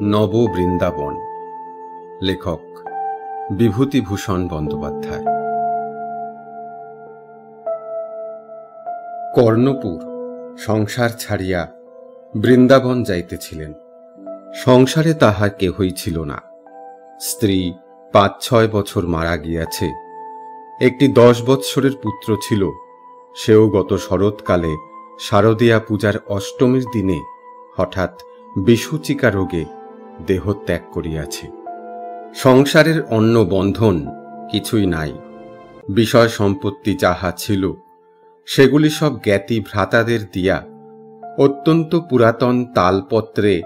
নব বৃন্দাবন। লেখক বিভূতিভূষণ বন্দ্যোপাধ্যায়। কর্ণপুর সংসার ছাড়িয়া বৃন্দাবন যাইতেছিলেন। সংসারে তাহার কেহই ছিল না। স্ত্রী ৫-৬ বছর মারা গিয়াছে। একটি ১০ বৎসরের পুত্র ছিল, সেও গত শরৎকালে শারদীয়া পূজার অষ্টমীর দিনে হঠাৎ বিসূচিকা রোগে দেহত্যাগ করিয়াছে। সংসারের অন্য বন্ধন কিছুই নাই। বিষয় সম্পত্তি যাহা ছিল সেগুলি সব জ্ঞাতি ভ্রাতাদের দিয়া অত্যন্ত পুরাতন তালপত্রে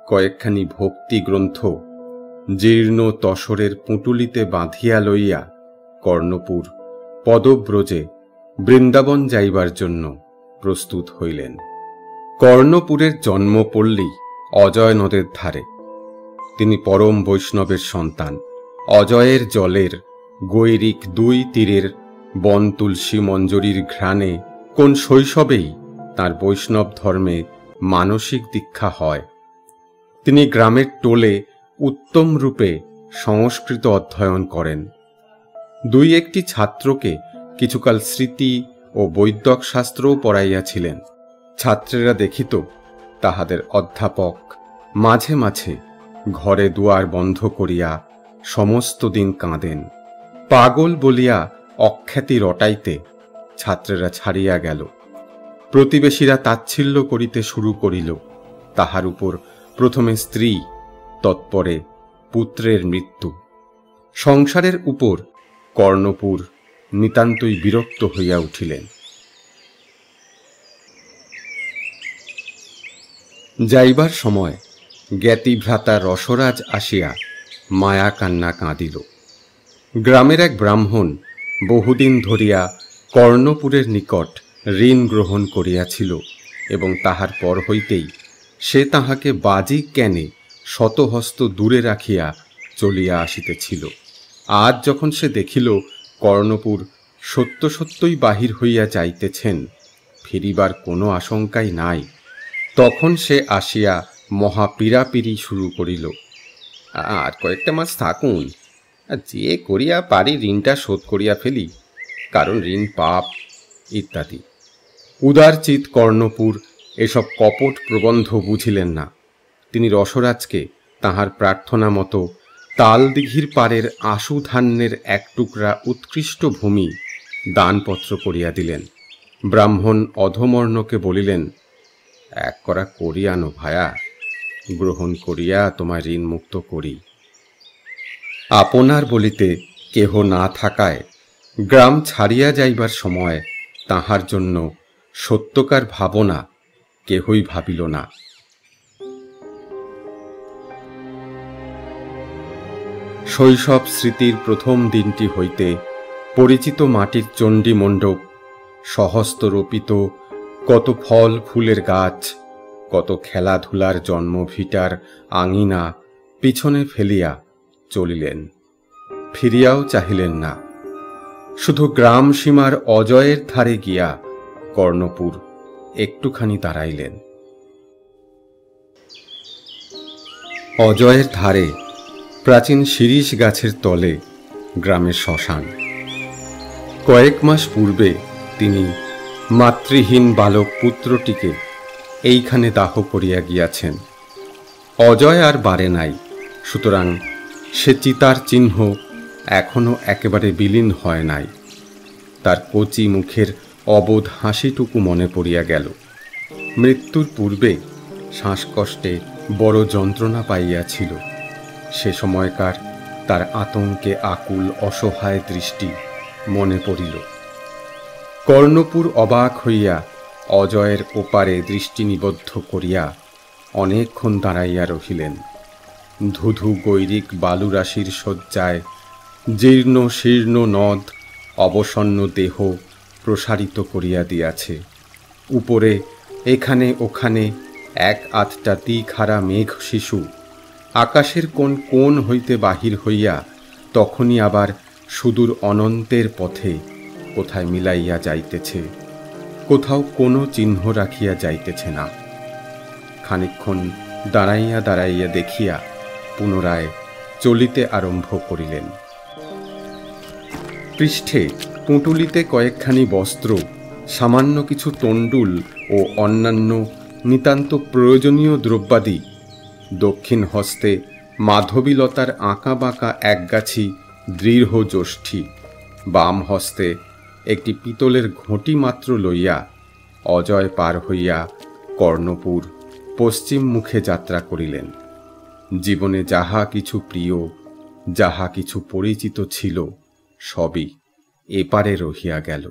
কয়েকখানি ভক্তি গ্রন্থ জীর্ণ তসরের পুঁটুলিতে বাঁধিয়া লইয়া কর্ণপুর পদব্রজে বৃন্দাবন যাইবার জন্য প্রস্তুত হইলেন। কর্ণপুরের জন্মপল্লী অজয় নদের ধারে। তিনি পরম বৈষ্ণবের সন্তান। অজয়ের জলের গৈরিক ২ তীরের বন তুলসী মঞ্জরীর ঘ্রাণে কোন শৈশবেই তাঁর বৈষ্ণব ধর্মে মানসিক দীক্ষা হয়। তিনি গ্রামের টোলে উত্তম রূপে সংস্কৃত অধ্যয়ন করেন। ২-১টি ছাত্রকে কিছুকাল স্মৃতি ও বৈদ্যক শাস্ত্রও পড়াইয়াছিলেন। ছাত্রেরা দেখিত তাহাদের অধ্যাপক মাঝে মাঝে ঘরে দুয়ার বন্ধ করিয়া সমস্ত দিন কাঁদেন। পাগল বলিয়া অখ্যাতি রটাইতে ছাত্রেরা ছাড়িয়া গেল। প্রতিবেশীরা তাচ্ছিল্য করিতে শুরু করিল। তাহার উপর প্রথমে স্ত্রী, তৎপরে পুত্রের মৃত্যু। সংসারের উপর কর্ণপুর নিতান্তই বিরক্ত হইয়া উঠিলেন। যাইবার সময় জ্ঞাতিভ্রাতা রসরাজ আসিয়া মায়া কান্না কাঁদিল। গ্রামের এক ব্রাহ্মণ বহুদিন ধরিয়া কর্ণপুরের নিকট ঋণ গ্রহণ করিয়াছিল এবং তাহার পর হইতেই সে তাহাকে বাজি কেনে শতহস্ত দূরে রাখিয়া চলিয়া আসিতেছিল। আজ যখন সে দেখিল কর্ণপুর সত্য সত্যই বাহির হইয়া যাইতেছেন, ফিরিবার কোনো আশঙ্কাই নাই, তখন সে আসিয়া মহা পীড়াপিড়ি শুরু করিল। আর কয়েকটা মাস থাকুন, যে করিয়া পারি ঋণটা শোধ করিয়া ফেলি, কারণ ঋণ পাপ ইত্যাদি। উদারচিত কর্ণপুর এসব কপট প্রবন্ধ বুঝিলেন না। তিনি রসরাজকে তাহার প্রার্থনা মতো তালদিঘির পারের আশু ধান্যের এক টুকরা উৎকৃষ্ট ভূমি দানপত্র করিয়া দিলেন। ব্রাহ্মণ অধমর্ণকে বলিলেন, এক করা করি আনো ভায়া, গ্রহণ করিয়া তোমার ঋণ মুক্ত করি। আপনার বলিতে কেহ না থাকায় গ্রাম ছাড়িয়া যাইবার সময় তাহার জন্য সত্যকার ভাবনা কেহই ভাবিল না। শৈশব স্মৃতির প্রথম দিনটি হইতে পরিচিত মাটির চণ্ডী মণ্ডপ, সহস্ত রোপিত কত ফল ফুলের গাছ, কত খেলাধুলার জন্মভিটার আঙিনা পিছনে ফেলিয়া চলিলেন। ফিরিয়াও চাহিলেন না। শুধু গ্রাম সীমার অজয়ের ধারে গিয়া কর্ণপুর একটুখানি দাঁড়াইলেন। অজয়ের ধারে প্রাচীন শিরীষ গাছের তলে গ্রামের শ্মশান। কয়েক মাস পূর্বে তিনি মাতৃহীন বালক পুত্রটিকে এইখানে দাহ করিয়া গিয়াছেন। অজয় আর বাড়ে নাই, সুতরাং সে চিতার চিহ্ন এখনো একেবারে বিলীন হয় নাই। তার কচি মুখের অবোধ হাসিটুকু মনে পড়িয়া গেল। মৃত্যুর পূর্বে শ্বাসকষ্টে বড় যন্ত্রণা পাইয়াছিল। সে সময়কার তার আতঙ্কে আকুল অসহায় দৃষ্টি মনে পড়িল। কর্ণপুর অবাক হইয়া অজয়ের ওপারে দৃষ্টি নিবদ্ধ করিয়া অনেকক্ষণ দাঁড়াইয়া রহিলেন। ধুধু গৈরিক বালুরাশির শয্যায় জীর্ণ শীর্ণ নদ অবসন্ন দেহ প্রসারিত করিয়া দিয়াছে। উপরে এখানে ওখানে এক আধটা দিখারা মেঘ শিশু আকাশের কোন কোণ হইতে বাহির হইয়া তখনই আবার সুদূর অনন্তের পথে কোথায় মিলাইয়া যাইতেছে, কোথাও কোনো চিহ্ন রাখিয়া যাইতেছে না। খানিকক্ষণ দাঁড়াইয়া দাঁড়াইয়া দেখিয়া পুনরায় চলিতে আরম্ভ করিলেন। পৃষ্ঠে পুঁটুলিতে কয়েকখানি বস্ত্র, সামান্য কিছু তণ্ডুল ও অন্যান্য নিতান্ত প্রয়োজনীয় দ্রব্যাদি, দক্ষিণ হস্তে মাধবীলতার আঁকা বাঁকা একগাছি দৃঢ় যষ্ঠী, বাম হস্তে একটি পিতলের ঘটি মাত্র লইয়া অজয় পার হইয়া কর্ণপুর পশ্চিম মুখে যাত্রা করিলেন। জীবনে যাহা কিছু প্রিয়, যাহা কিছু পরিচিত ছিল, সবই এপারে রহিয়া গেল।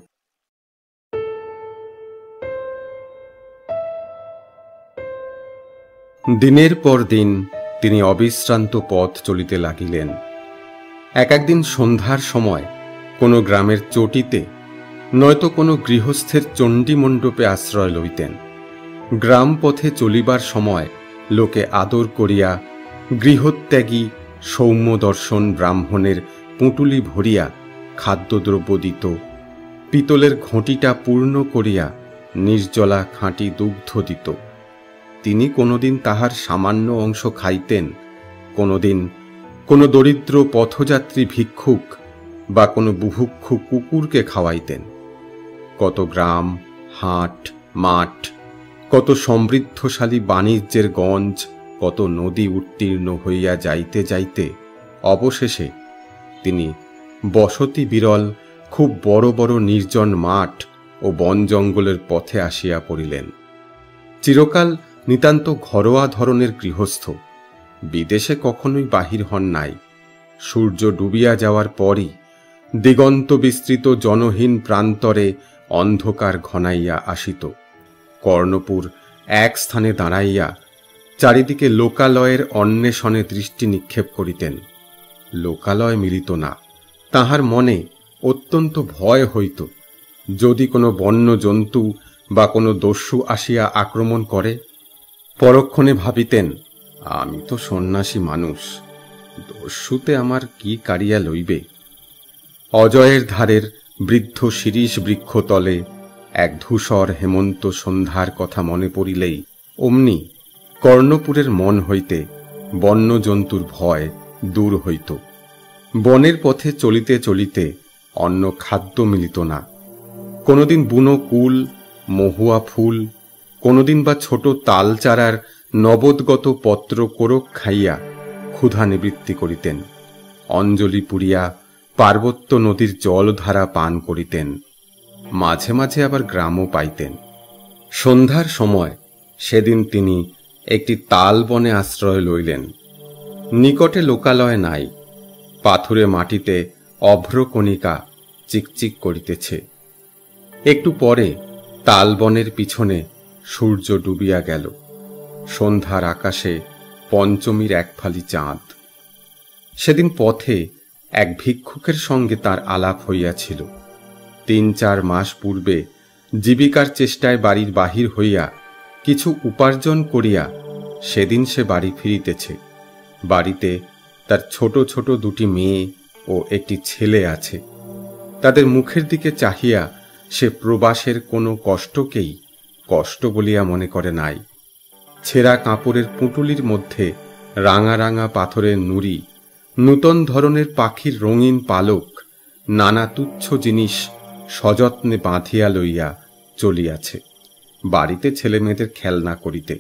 দিনের পর দিন তিনি অবিশ্রান্ত পথ চলিতে লাগিলেন। এক একদিন সন্ধ্যার সময় কোনো গ্রামের চটিতে নয়তো কোনো গৃহস্থের চণ্ডীমণ্ডপে আশ্রয় লইতেন। গ্রাম পথে চলিবার সময় লোকে আদর করিয়া গৃহত্যাগী সৌম্য দর্শন ব্রাহ্মণের পুঁটুলি ভরিয়া খাদ্যদ্রব্য দিত, পিতলের ঘটিটা পূর্ণ করিয়া নির্জলা খাঁটি দুগ্ধ দিত। তিনি কোনোদিন তাহার সামান্য অংশ খাইতেন, কোনোদিন কোনো দরিদ্র পথযাত্রী ভিক্ষুক বা কোনো বুভুক্ষু কুকুরকে খাওয়াইতেন। কত গ্রাম, হাট, মাঠ, কত সমৃদ্ধশালী বাণিজ্যের গঞ্জ, কত নদী উত্তীর্ণ হইয়া যাইতে যাইতে অবশেষে তিনি বসতি বিরল খুব বড় বড় নির্জন মাঠ ও বন জঙ্গলের পথে আসিয়া পড়িলেন। চিরকাল নিতান্ত ঘরোয়া ধরনের গৃহস্থ, বিদেশে কখনোই বাহির হন নাই। সূর্য ডুবিয়া যাওয়ার পরই দিগন্ত বিস্তৃত জনহীন প্রান্তরে অন্ধকার ঘনাইয়া আসিত। কর্ণপুর এক স্থানে দাঁড়াইয়া চারিদিকে লোকালয়ের অন্বেষণে দৃষ্টি নিক্ষেপ করিতেন। লোকালয় মিলিত না। তাহার মনে অত্যন্ত ভয় হইত। যদি কোনো বন্য জন্তু বা কোনো দস্যু আসিয়া আক্রমণ করে, পরক্ষণে ভাবিতেন, আমি তো সন্ন্যাসী মানুষ, দস্যুতে আমার কি কারিয়া লইবে। অজয়ের ধারের বৃদ্ধ শিরীষ বৃক্ষতলে এক ধূসর হেমন্ত সন্ধ্যার কথা মনে পড়িলেই অমনি কর্ণপুরের মন হইতে বন্য জন্তুর ভয় দূর হইত। বনের পথে চলিতে চলিতে অন্য খাদ্য মিলিত না। কোনোদিন বুনো কুল, মহুয়া ফুল, কোনোদিন বা ছোট তাল চারার নবদগত পত্র কোরক খাইয়া ক্ষুধা নিবৃত্তি করিতেন। অঞ্জলি পুরিয়া পার্বত্য নদীর জলধারা পান করিতেন। মাঝে মাঝে আবার গ্রামও পাইতেন। সন্ধ্যার সময় সেদিন তিনি একটি তাল বনে আশ্রয় লইলেন। নিকটে লোকালয় নাই। পাথুরে মাটিতে অভ্রকণিকা চিকচিক করিতেছে। একটু পরে তাল বনের পিছনে সূর্য ডুবিয়া গেল। সন্ধ্যার আকাশে পঞ্চমীর এক ফালি চাঁদ। সেদিন পথে এক ভিক্ষুকের সঙ্গে তার আলাপ হইয়াছিল। ৩-৪ মাস পূর্বে জীবিকার চেষ্টায় বাড়ির বাহির হইয়া কিছু উপার্জন করিয়া সেদিন সে বাড়ি ফিরিতেছে। বাড়িতে তার ছোট ছোট 2টি মেয়ে ও একটি ছেলে আছে। তাদের মুখের দিকে চাহিয়া সে প্রবাসের কোনো কষ্টকেই কষ্ট বলিয়া মনে করে নাই। ছেঁড়া কাপড়ের পুঁটুলির মধ্যে রাঙা রাঙা পাথরের নুড়ি, নূতন ধরনের পাখির রঙিন পালক, নানা তুচ্ছ জিনিস সযত্নে বাঁধিয়া লইয়া চলিয়াছে বাড়িতে ছেলেমেয়েদের খেলনা করিতে।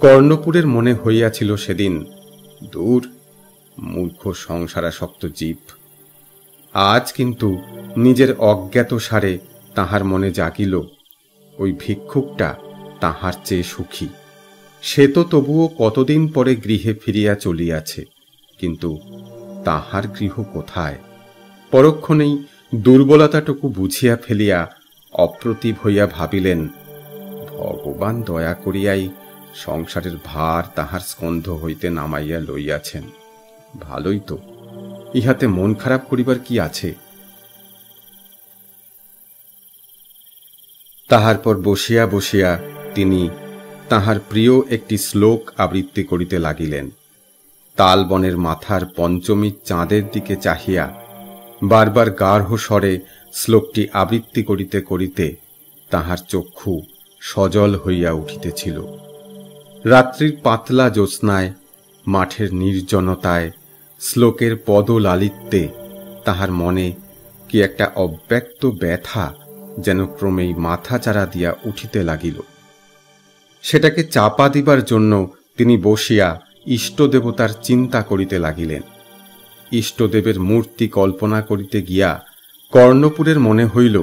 কর্ণপুরের মনে হইয়াছিল সেদিন, দূর মূর্খ সংসারাসক্ত জীব। আজ কিন্তু নিজের অজ্ঞাত সারে তাহার মনে জাগিল, ওই ভিক্ষুকটা তাহার চেয়ে সুখী। সে তো তবুও কতদিন পরে গৃহে ফিরিয়া চলিয়াছে, কিন্তু তাহার গৃহ কোথায়? পরক্ষণেই দুর্বলতাটুকু বুঝিয়া ফেলিয়া অপ্রতিভ হইয়া ভাবিলেন, ভগবান দয়া করিয়াই সংসারের ভার তাহার স্কন্ধ হইতে নামাইয়া লইয়াছেন। ভালোই তো, ইহাতে মন খারাপ করিবার কি আছে? তাহার পর বসিয়া বসিয়া তিনি তাহার প্রিয় একটি শ্লোক আবৃত্তি করিতে লাগিলেন। তালবনের মাথার পঞ্চমীর চাঁদের দিকে চাহিয়া বারবার গাঢ় স্বরে শ্লোকটি আবৃত্তি করিতে করিতে তাহার চক্ষু সজল হইয়া উঠিতেছিল। রাত্রির পাতলা জ্যোৎস্নায়, মাঠের নির্জনতায়, শ্লোকের পদলালিত্যে তাহার মনে কি একটা অব্যক্ত ব্যথা যেন ক্রমেই মাথাচাড়া দিয়া উঠিতে লাগিল। সেটাকে চাপা দিবার জন্য তিনি বসিয়া ইষ্টদেবতার চিন্তা করিতে লাগিলেন। ইষ্টদেবের মূর্তি কল্পনা করিতে গিয়া কর্ণপুরের মনে হইল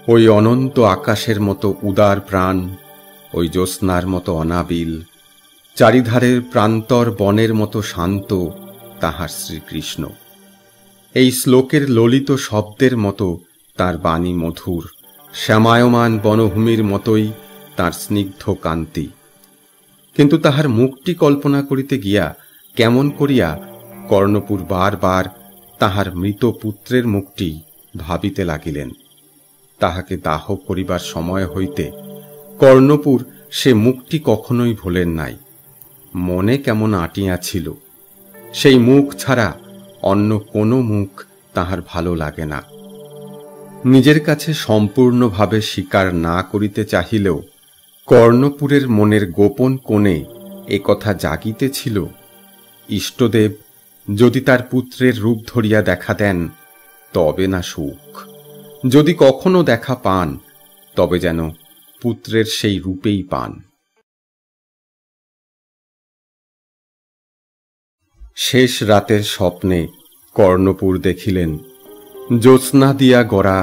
ওই অনন্ত আকাশের মতো উদার প্রাণ, ওই জ্যোৎস্নার মতো অনাবিল, চারিধারের প্রান্তর বনের মতো শান্ত তাহার শ্রীকৃষ্ণ। এই শ্লোকের ললিত শব্দের মতো তার বাণী মধুর, শ্যামায়মান বনভূমির মতোই তার স্নিগ্ধ কান্তি। কিন্তু তাহার মুখটি কল্পনা করিতে গিয়া কেমন করিয়া কর্ণপুর বারবার তাহার মৃত পুত্রের মুখটি ভাবিতে লাগিলেন। তাহাকে দাহ করিবার সময় হইতে কর্ণপুর সে মুখটি কখনোই ভোলেন নাই। মনে কেমন আটিয়া ছিল, সেই মুখ ছাড়া অন্য কোনো মুখ তাহার ভালো লাগে না। নিজের কাছে সম্পূর্ণভাবে স্বীকার না করিতে চাহিলেও কর্ণপুরের মনের গোপন কোণে একথা জাগিতেছিল, ইষ্টদেব যদি তার পুত্রের রূপ ধরিয়া দেখা দেন তবে না সুখ, যদি কখনো দেখা পান তবে যেন পুত্রের সেই রূপেই পান। শেষ রাতের স্বপ্নে কর্ণপুর দেখিলেন জ্যোৎস্না দিয়া গড়া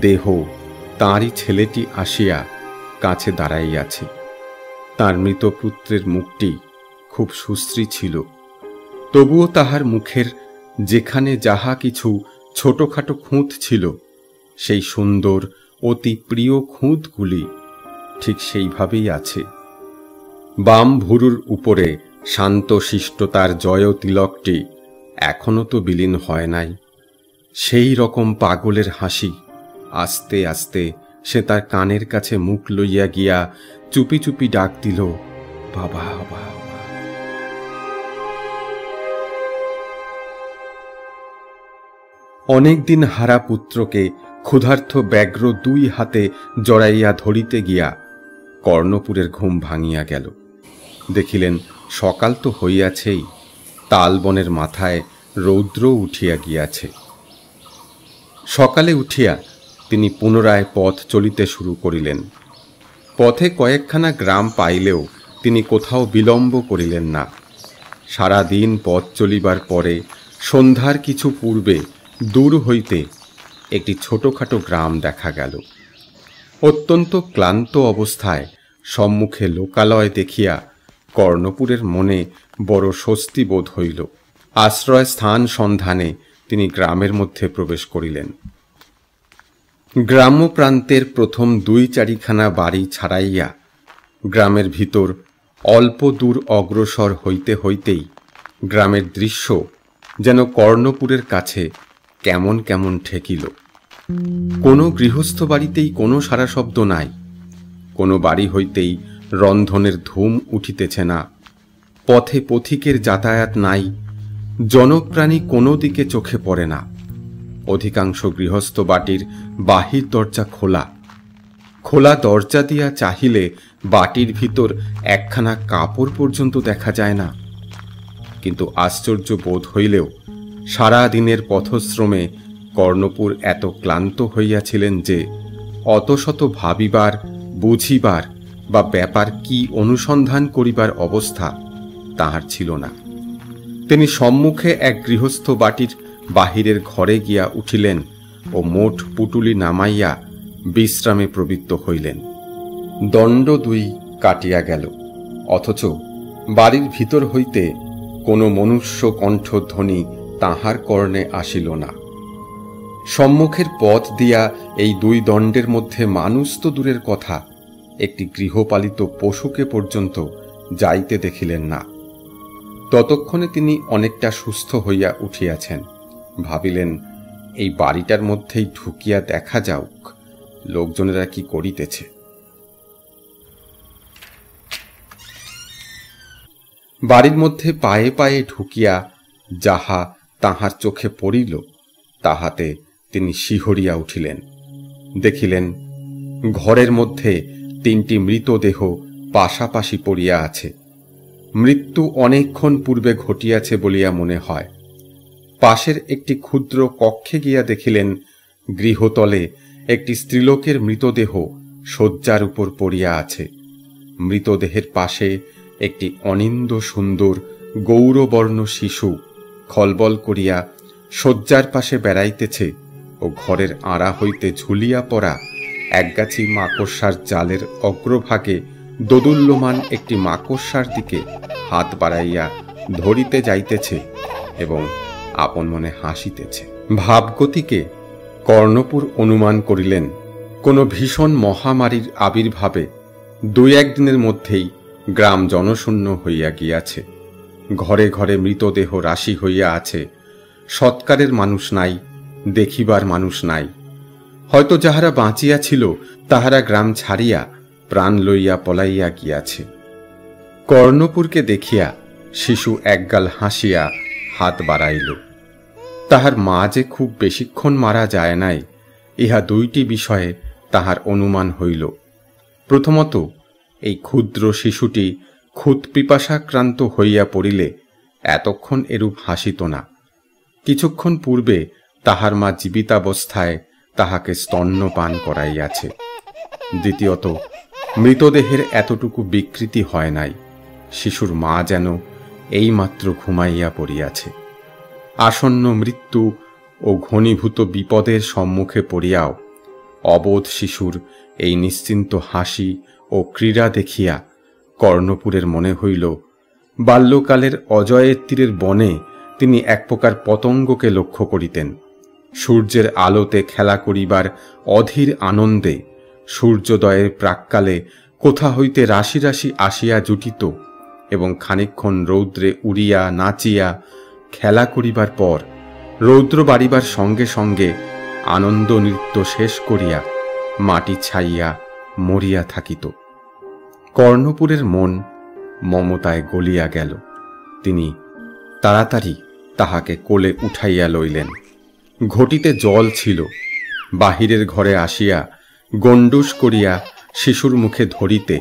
দেহ তাঁরই ছেলেটি আসিয়া কাছে দাঁড়াইয়াছে। তাঁর মৃত পুত্রের মুখটি খুব সুশ্রী ছিল, তবুও তাহার মুখের যেখানে যাহা কিছু ছোটখাটো খুঁত ছিল, সেই সুন্দর অতি প্রিয় খুঁতগুলি ঠিক সেইভাবেই আছে। বাম ভুরুর উপরে শান্ত শিষ্টতার জয় তিলকটি এখনো তো বিলীন হয় নাই। সেই রকম পাগলের হাসি আস্তে আস্তে সে তার কানের কাছে মুখ লইয়া গিয়া চুপি চুপি ডাক দিল, বাবা বাবা। অনেকদিন হারা পুত্রকে ক্ষুধার্ত ব্যগ্র দুই হাতে জড়াইয়া ধরিতে গিয়া কর্ণপুরের ঘুম ভাঙিয়া গেল। দেখিলেন সকাল তো হইয়াছেই, তালবনের মাথায় রৌদ্র উঠিয়া গিয়াছে। সকালে উঠিয়া তিনি পুনরায় পথ চলিতে শুরু করিলেন। পথে কয়েকখানা গ্রাম পাইলেও তিনি কোথাও বিলম্ব করিলেন না। সারা দিন পথ চলিবার পরে সন্ধ্যার কিছু পূর্বে দূর হইতে একটি ছোটখাটো গ্রাম দেখা গেল। অত্যন্ত ক্লান্ত অবস্থায় সম্মুখে লোকালয় দেখিয়া কর্ণপুরের মনে বড় স্বস্তি বোধ হইল। আশ্রয় স্থান সন্ধানে তিনি গ্রামের মধ্যে প্রবেশ করিলেন। গ্রাম্য প্রান্তের প্রথম দুই চারিখানা বাড়ি ছাড়াইয়া গ্রামের ভিতর অল্প দূর অগ্রসর হইতে হইতেই গ্রামের দৃশ্য যেন কর্ণপুরের কাছে কেমন কেমন ঠেকিল। কোনো গৃহস্থ বাড়িতেই কোনো সারা শব্দ নাই, কোনো বাড়ি হইতেই রন্ধনের ধুম উঠিতেছে না, পথে পথিকের যাতায়াত নাই, জনপ্রাণী কোনো দিকে চোখে পড়ে না। অধিকাংশ গৃহস্থ বাটির বাহির দরজা খোলা। খোলা দরজা দিয়া চাহিলে বাটির ভিতর একখানা কাপড় পর্যন্ত দেখা যায় না। কিন্তু আশ্চর্য বোধ হইলেও সারা দিনের পথশ্রমে কর্ণপুর এত ক্লান্ত হইয়াছিলেন যে অতশত ভাবিবার, বুঝিবার বা ব্যাপার কি অনুসন্ধান করিবার অবস্থা তাহার ছিল না। তিনি সম্মুখে এক গৃহস্থ বাটির বাহিরের ঘরে গিয়া উঠিলেন ও মোট পুটুলি নামাইয়া বিশ্রামে প্রবৃত্ত হইলেন। দণ্ড দুই কাটিয়া গেল, অথচ বাড়ির ভিতর হইতে কোনো মনুষ্য কণ্ঠধ্বনি তাহার কর্ণে আসিল না। সম্মুখের পথ দিয়া এই দুই দণ্ডের মধ্যে মানুষ তো দূরের কথা, একটি গৃহপালিত পশুকে পর্যন্ত যাইতে দেখিলেন না। ততক্ষণে তিনি অনেকটা সুস্থ হইয়া উঠিয়াছেন। ভাবিলেন এই বাড়িটার মধ্যেই ঢুকিয়া দেখা যাউক লোকজনেরা কি করিতেছে। বাড়ির মধ্যে পায়ে পায়ে ঢুকিয়া যাহা তাহার চোখে পড়িল তাহাতে তিনি শিহরিয়া উঠিলেন। দেখিলেন ঘরের মধ্যে তিনটি মৃতদেহ পাশাপাশি পড়িয়া আছে। মৃত্যু অনেকক্ষণ পূর্বে ঘটিয়াছে বলিয়া মনে হয়। পাশের একটি ক্ষুদ্র কক্ষে গিয়া দেখিলেন গৃহতলে একটি স্ত্রীলোকের মৃতদেহ শয্যার উপর পড়িয়া আছে। মৃতদেহের পাশে একটি অনিন্দ সুন্দর গৌরবর্ণ শিশু খলবল করিয়া শয্যার পাশে বেড়াইতেছে ও ঘরের আড়া হইতে ঝুলিয়া পড়া একগাছি মাকড়সার জালের অগ্রভাগে দোদুল্যমান একটি মাকড়সার দিকে হাত বাড়াইয়া ধরিতে যাইতেছে এবং আপন মনে হাসিতেছে। ভাবগতিকে কর্ণপুর অনুমান করিলেন কোন ভীষণ মহামারীর আবির্ভাবে 2-1 দিনের মধ্যেই গ্রাম জনশূন্য হইয়া গিয়াছে। ঘরে ঘরে মৃতদেহ রাশি হইয়া আছে। সৎকারের মানুষ নাই, দেখিবার মানুষ নাই। হয়তো যাহারা বাঁচিয়া ছিল তাহারা গ্রাম ছাড়িয়া প্রাণ লইয়া পলাইয়া গিয়াছে। কর্ণপুরকে দেখিয়া শিশু একগাল হাসিয়া হাত বাড়াইল। তাহার মা যে খুব বেশিক্ষণ মারা যায় নাই, ইহা 2টি বিষয়ে তাহার অনুমান হইল। প্রথমত, এই ক্ষুদ্র শিশুটি ক্ষুদ পিপাসাক্রান্ত হইয়া পড়িলে এতক্ষণ এরূপ হাসিত না। কিছুক্ষণ পূর্বে তাহার মা জীবিতাবস্থায় তাহাকে স্তন্যপান করাইয়াছে। দ্বিতীয়ত, মৃতদেহের এতটুকু বিকৃতি হয় নাই। শিশুর মা যেন এইমাত্র ঘুমাইয়া পড়িয়াছে। আসন্ন মৃত্যু ও ঘনীভূত বিপদের সম্মুখে পড়িয়াও অবোধ শিশুর এই নিশ্চিন্ত হাসি ও ক্রীড়া দেখিয়া কর্ণপুরের মনে হইল বাল্যকালের অজয়ের তীরের বনে তিনি এক প্রকার পতঙ্গকে লক্ষ্য করিতেন। সূর্যের আলোতে খেলা করিবার অধীর আনন্দে সূর্যোদয়ের প্রাক্কালে কোথা হইতে রাশি রাশি আসিয়া জুটিত এবং খানিকক্ষণ রৌদ্রে উড়িয়া নাচিয়া খেলা করিবার পর রৌদ্র বাড়িবার সঙ্গে সঙ্গে আনন্দ নৃত্য শেষ করিয়া মাটি ছাইয়া মরিয়া থাকিত। কর্ণপুরের মন মমতায় গলিয়া গেল। তিনি তাড়াতাড়ি তাহাকে কোলে উঠাইয়া লইলেন। ঘটিতে জল ছিল। বাহিরের ঘরে আসিয়া গণ্ডুস করিয়া শিশুর মুখে ধরিতে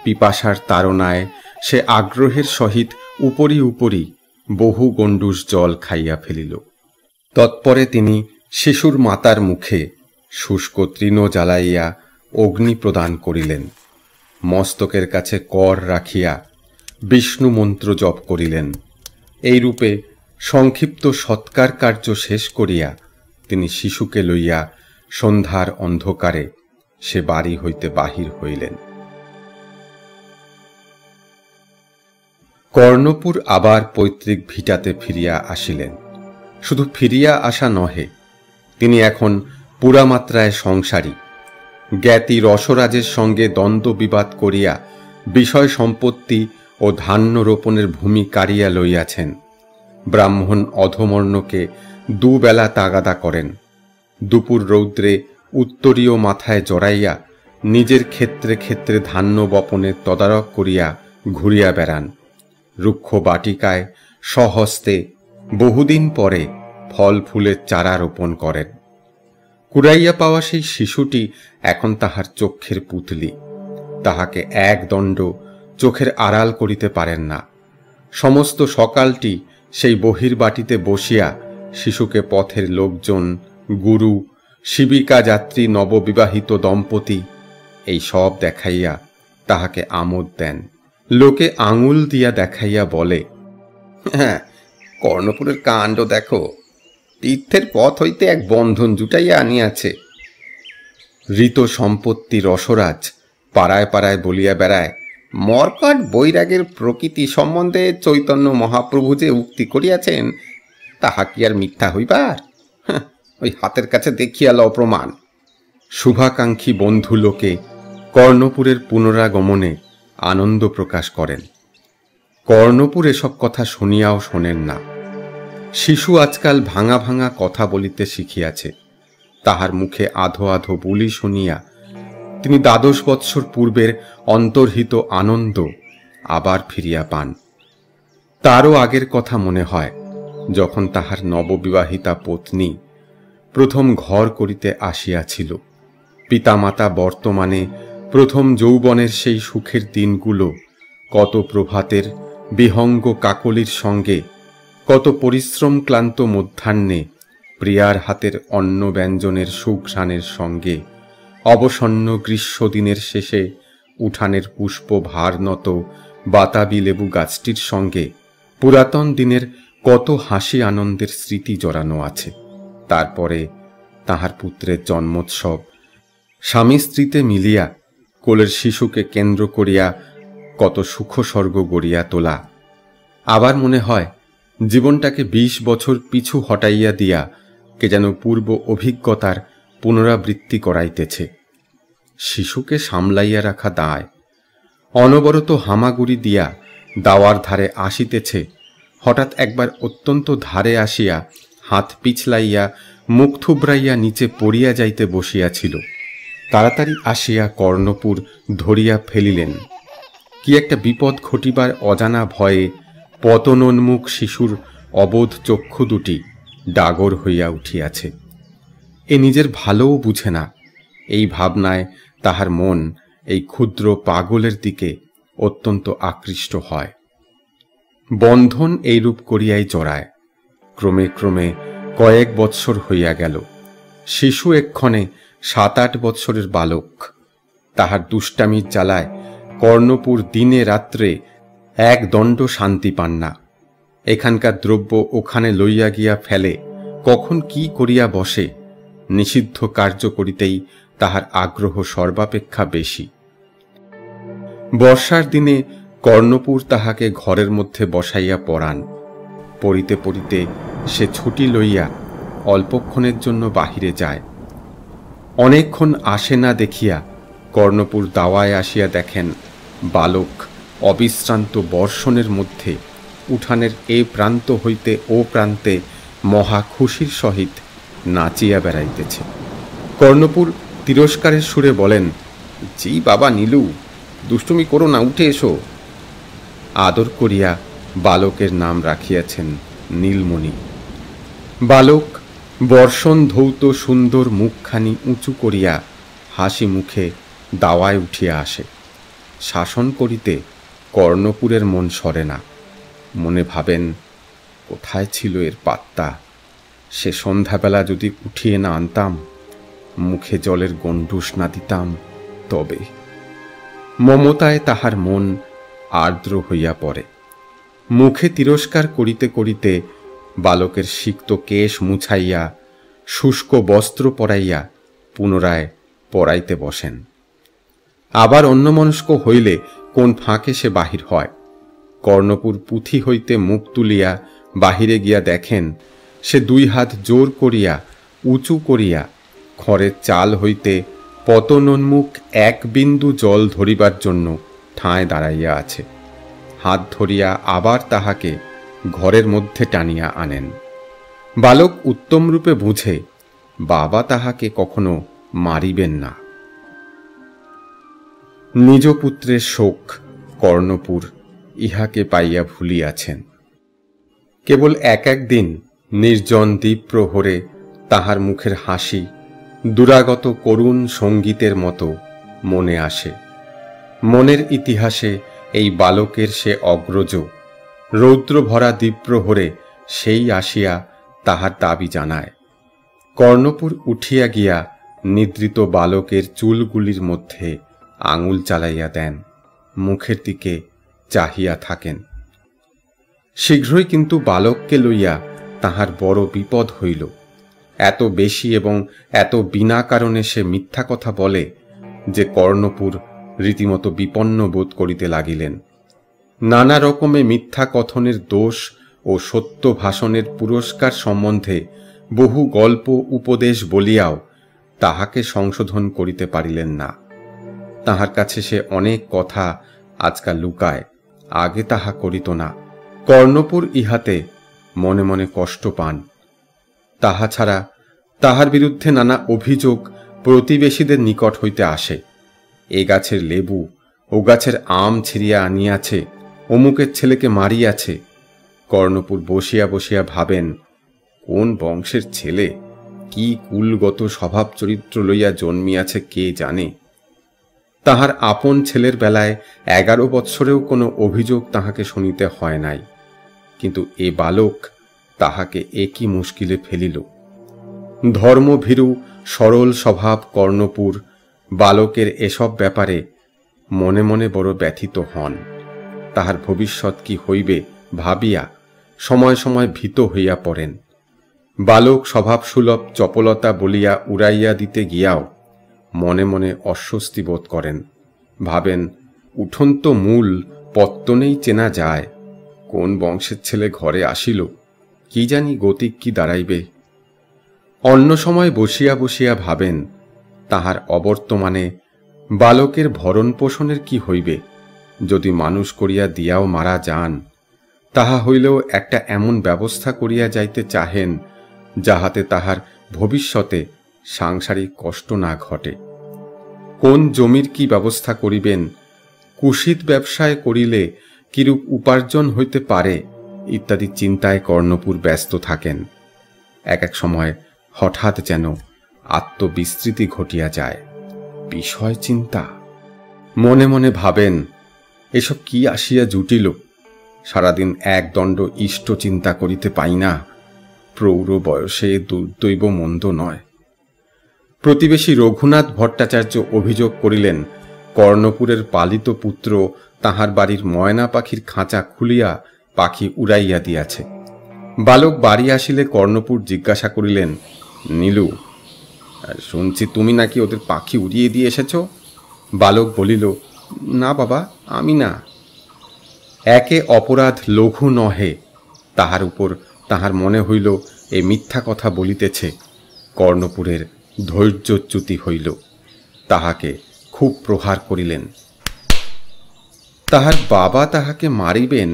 পিপাসার তাড়নায় সে আগ্রহের সহিত উপরি উপরি বহু গণ্ডুস জল খাইয়া ফেলিল। তৎপরে তিনি শিশুর মাতার মুখে শুষ্ক তৃণ জ্বালাইয়া অগ্নি প্রদান করিলেন। মস্তকের কাছে কর রাখিয়া বিষ্ণু মন্ত্র জপ করিলেন। এইরূপে সংক্ষিপ্ত সৎকার কার্য শেষ করিয়া তিনি শিশুকে লইয়া সন্ধ্যার অন্ধকারে সে বাড়ি হইতে বাহির হইলেন। কর্ণপুর আবার পৈতৃক ভিটাতে ফিরিয়া আসিলেন। শুধু ফিরিয়া আসা নহে, তিনি এখন পুরামাত্রায় সংসারী। জ্ঞাতি রসরাজের সঙ্গে দ্বন্দ্ব বিবাদ করিয়া বিষয় সম্পত্তি ও ধান্য রোপণের ভূমি কাড়িয়া লইয়াছেন। ব্রাহ্মণ অধমর্ণকে 2 বেলা তাগাদা করেন। দুপুর রৌদ্রে উত্তরীয় মাথায় জড়াইয়া নিজের ক্ষেত্রে ক্ষেত্রে ধান্য বপনের তদারক করিয়া ঘুরিয়া বেড়ান। রুক্ষ বাটিকায় স্বহস্তে বহুদিন পরে ফল ফুলের চারা রোপণ করেন। কুড়াইয়া পাওয়া সেই শিশুটি এখন তাহার চক্ষের পুতলি। তাহাকে এক দণ্ড চোখের আড়াল করিতে পারেন না। সমস্ত সকালটি সেই বহির্বাটিতে বসিয়া শিশুকে পথের লোকজন, গুরু, শিবিকা যাত্রী, নববিবাহিত দম্পতি এই সব দেখাইয়া তাহাকে আমোদ দেন। লোকে আঙুল দিয়া দেখাইয়া বলে, হ্যাঁ, কর্ণপুরের কাণ্ড দেখো, তীর্থের পথ হইতে এক বন্ধন জুটাইয়া আনিয়াছে। ঋত সম্পত্তি রসরাজ পাড়ায় পাড়ায় বলিয়া বেড়ায়, মর্কট বৈরাগের প্রকৃতি সম্বন্ধে চৈতন্য মহাপ্রভু যে উক্তি করিয়াছেন তাহা কি আর মিথ্যা হইবার? ওই হাতের কাছে দেখিয়া লও প্রমাণ। শুভাকাঙ্ক্ষী বন্ধু লোকে কর্ণপুরের পুনরাগমনে আনন্দ প্রকাশ করেন। কর্ণপুর এসব কথা শুনিয়াও শোনেন না। শিশু আজকাল ভাঙা ভাঙা কথা বলিতে শিখিয়াছে। তাহার মুখে আধো আধো বুলি শুনিয়া তিনি 12 বৎসর পূর্বের অন্তর্হিত আনন্দ আবার ফিরিয়া পান। তারও আগের কথা মনে হয়, যখন তাহার নববিবাহিতা পত্নী প্রথম ঘর করিতে আসিয়াছিল। পিতামাতা বর্তমানে প্রথম যৌবনের সেই সুখের দিনগুলো কত প্রভাতের বিহঙ্গ কাকলির সঙ্গে কত পরিশ্রম ক্লান্ত মধ্যাহ্নে প্রিয়ার হাতের অন্ন ব্যঞ্জনের সুঘ্রাণের সঙ্গে অবসন্ন গ্রীষ্মদিনের শেষে উঠানের পুষ্প ভারনত বাতাবি লেবু গাছটির সঙ্গে পুরাতন দিনের কত হাসি আনন্দের স্মৃতি জড়ানো আছে। তারপরে তাহার পুত্রের জন্মোৎসব, স্বামী স্ত্রীতে মিলিয়া কোলের শিশুকে কেন্দ্র করিয়া কত সুখস্বর্গ গড়িয়া তোলা। আবার মনে হয় জীবনটাকে 20 বছর পিছু হটাইয়া দিয়া কে যেন পূর্ব অভিজ্ঞতার পুনরাবৃত্তি করাইতেছে। শিশুকে সামলাইয়া রাখা দায়। অনবরত হামাগুড়ি দিয়া দাওয়ার ধারে আসিতেছে, হঠাৎ একবার অত্যন্ত ধারে আসিয়া হাত পিছলাইয়া মুখ থুবড়াইয়া নিচে পড়িয়া যাইতে বসিয়াছিল। তাড়াতাড়ি আসিয়া কর্ণপুর ধরিয়া ফেলিলেন। কি একটা বিপদ ঘটিবার অজানা ভয়ে পতনোন্মুখ শিশুর অবোধ চক্ষু দুটি ডাগর হইয়া উঠিয়াছে। এ নিজের ভালোও বুঝে না। এই ভাবনায় তাহার মন এই ক্ষুদ্র পাগলের দিকে অত্যন্ত আকৃষ্ট হয়। বন্ধন এইরূপ করিয়াই জড়ায়। ক্রমে ক্রমে কয়েক বৎসর হইয়া গেল। শিশু এক্ষণে 7-8 বৎসরের বালক। তাহার দুষ্টামির জ্বালায় কর্ণপুর দিনে রাত্রে এক দণ্ড শান্তি পান না। এখানকার দ্রব্য ওখানে লইয়া গিয়া ফেলে, কখন কি করিয়া বসে, নিষিদ্ধ কার্য করিতেই তাহার আগ্রহ সর্বাপেক্ষা বেশি। বর্ষার দিনে কর্ণপুর তাহাকে ঘরের মধ্যে বসাইয়া পড়ান। পড়িতে পড়িতে সে ছুটি লইয়া অল্পক্ষণের জন্য বাহিরে যায়। অনেকক্ষণ আসে না দেখিয়া কর্ণপুর দাওয়ায় আসিয়া দেখেন বালক অবিশ্রান্ত বর্ষণের মধ্যে উঠানের এ প্রান্ত হইতে ও প্রান্তে মহা খুশির সহিত নাচিয়া বেড়াইতেছে। কর্ণপুর তিরস্কারের সুরে বলেন, জি বাবা নীলু, দুষ্টুমি করো না, উঠে এসো। আদর করিয়া বালকের নাম রাখিয়াছেন নীলমণি। বালক বর্ষণ ধৌত সুন্দর মুখখানি উঁচু করিয়া হাসি মুখে দাওয়ায় উঠিয়া আসে। শাসন করিতে কর্ণপুরের মন সরে না। মনে ভাবেন, কোথায় ছিল এর পাত্তা? সে সন্ধ্যাবেলা যদি উঠিয়ে না আনতাম, মুখে জলের গণ্ডূষ না দিতাম, তবে। মমতায় তাহার মন আর্দ্র হইয়া পড়ে। মুখে তিরস্কার করিতে করিতে বালকের সিক্ত কেশ মুছাইয়া শুষ্ক বস্ত্র পরাইয়া পুনরায় পড়াইতে বসেন। আবার অন্যমনস্ক হইলে কোন ফাঁকে সে বাহির হয়। কর্ণপুর পুঁথি হইতে মুখ তুলিয়া বাহিরে গিয়া দেখেন সে 2 হাত জোর করিয়া উঁচু করিয়া খড়ের চাল হইতে পতনোন্মুখ 1 বিন্দু জল ধরিবার জন্য ঠাঁয় দাঁড়াইয়া আছে। হাত ধরিয়া আবার তাহাকে ঘরের মধ্যে টানিয়া আনেন। বালক উত্তম রূপে বুঝে বাবা তাহাকে কখনো মারিবেন না। নিজ পুত্রের শোক কর্ণপুর ইহাকে পাইয়া ভুলিয়াছেন। কেবল এক দিন নির্জন দ্বীপ প্রহরে তাহার মুখের হাসি দুরাগত করুণ সঙ্গীতের মতো মনে আসে। মনের ইতিহাসে এই বালকের সে অগ্রজ। রৌদ্র ভরা দ্বীপ্রহরে সেই আসিয়া তাহার দাবি জানায়। কর্ণপুর উঠিয়া গিয়া নিদ্রিত বালকের চুলগুলির মধ্যে আঙুল চালাইয়া দেন, মুখের দিকে চাহিয়া থাকেন। শীঘ্রই কিন্তু বালককে লইয়া তাহার বড় বিপদ হইল। এত বেশি এবং এত বিনা কারণে সে মিথ্যা কথা বলে যে কর্ণপুর রীতিমতো বিপন্ন বোধ করিতে লাগিলেন। নানা রকমে মিথ্যা কথনের দোষ ও সত্য ভাষণের পুরস্কার সম্বন্ধে বহু গল্প উপদেশ বলিয়াও তাহাকে সংশোধন করিতে পারিলেন না। তাহার কাছে সে অনেক কথা আজকাল লুকায়, আগে তাহা করিত না। কর্ণপুর ইহাতে মনে মনে কষ্ট পান। তাহা ছাড়া তাহার বিরুদ্ধে নানা অভিযোগ প্রতিবেশীদের নিকট হইতে আসে। এ গাছের লেবু ও গাছের আম ছিঁড়িয়া আনিয়াছে, অমুকের ছেলেকে মারিয়াছে। কর্ণপুর বসিয়া বসিয়া ভাবেন, কোন বংশের ছেলে, কি কুলগত স্বভাব চরিত্র লইয়া জন্মিয়াছে কে জানে। তাহার আপন ছেলের বেলায় 11 বৎসরেও কোনো অভিযোগ তাহাকে শুনিতে হয় নাই, কিন্তু এ বালক তাহাকে একই মুশকিলে ফেলিল। ধর্মভীরু সরল স্বভাব কর্ণপুর বালকের এসব ব্যাপারে মনে মনে বড় ব্যথিত হন। তাহার ভবিষ্যৎ কি হইবে ভাবিয়া সময় সময় ভীত হইয়া পড়েন। বালক স্বভাবসুলভ চপলতা বলিয়া উড়াইয়া দিতে গিয়াও মনে মনে অস্বস্তি বোধ করেন। ভাবেন, উঠন তো মূল পত্তনেই চেনা যায়, কোন বংশের ছেলে ঘরে আসিল, কি জানি গতিক কি দাঁড়াইবে। অন্য সময় বসিয়া বসিয়া ভাবেন, তাহার অবর্তমানে বালকের ভরণ পোষণের কি হইবে। যদি মানুষ করিয়া দিয়াও মারা যান, তাহা হইলেও একটা এমন ব্যবস্থা করিয়া যাইতে চাহেন যাহাতে তাহার ভবিষ্যতে সাংসারিক কষ্ট না ঘটে। কোন জমির কি ব্যবস্থা করিবেন, কুশিত ব্যবসায় করিলে কিরূপ উপার্জন হইতে পারে ইত্যাদি চিন্তায় কর্ণপুর ব্যস্ত থাকেন। এক এক সময় হঠাৎ যেন আত্মবিস্তৃতি ঘটিয়া যায়। বিষয় চিন্তা। মনে মনে ভাবেন, এসব কি আসিয়া জুটিল, সারাদিন একদণ্ড ইষ্ট চিন্তা করিতে পাই না। প্রৌঢ় বয়সে দুর্দৈব মন্দ নয়। প্রতিবেশী রঘুনাথ ভট্টাচার্য অভিযোগ করিলেন, কর্ণপুরের পালিত পুত্র তাহার বাড়ির ময়না পাখির খাঁচা খুলিয়া পাখি উড়াইয়া দিয়াছে। বালক বাড়ি আসিলে কর্ণপুর জিজ্ঞাসা করিলেন, নীলু, শুনছি তুমি নাকি ওদের পাখি উড়িয়ে দিয়ে এসেছ? বালক বলিল, না বাবা, আমি না। একে অপরাধ লঘু নহে, তাহার উপর তাহার মনে হইল এ মিথ্যা কথা বলিতেছে। কর্ণপুরের ধৈর্যচ্যুতি হইল, তাহাকে খুব প্রহার করিলেন। তাহার বাবা তাহাকে মারিবেন